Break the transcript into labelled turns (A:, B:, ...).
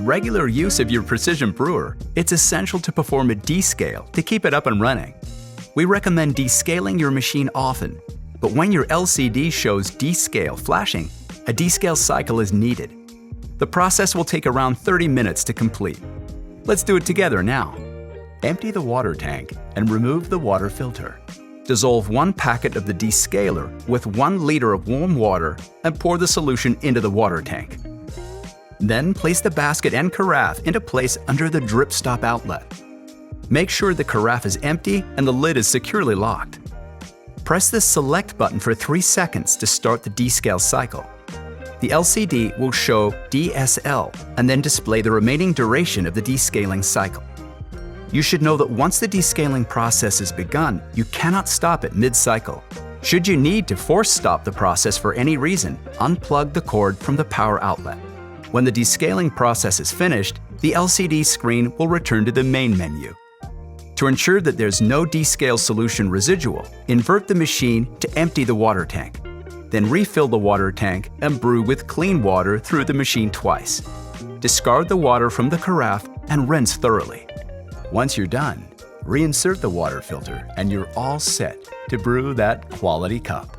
A: regular use of your precision brewer, it's essential to perform a descale to keep it up and running. We recommend descaling your machine often, but when your LCD shows descale flashing, a descale cycle is needed. The process will take around 30 minutes to complete. Let's do it together now. Empty the water tank and remove the water filter. Dissolve 1 packet of the descaler with 1 liter of warm water and pour the solution into the water tank. Then place the basket and carafe into place under the drip stop outlet. Make sure the carafe is empty and the lid is securely locked. Press the select button for 3 seconds to start the descale cycle. The LCD will show DSL and then display the remaining duration of the descaling cycle. You should know that once the descaling process is begun, you cannot stop it mid-cycle. Should you need to force stop the process for any reason, unplug the cord from the power outlet. When the descaling process is finished, the LCD screen will return to the main menu. To ensure that there's no descale solution residual, invert the machine to empty the water tank. Then refill the water tank and brew with clean water through the machine twice. Discard the water from the carafe and rinse thoroughly. Once you're done, reinsert the water filter and you're all set to brew that quality cup.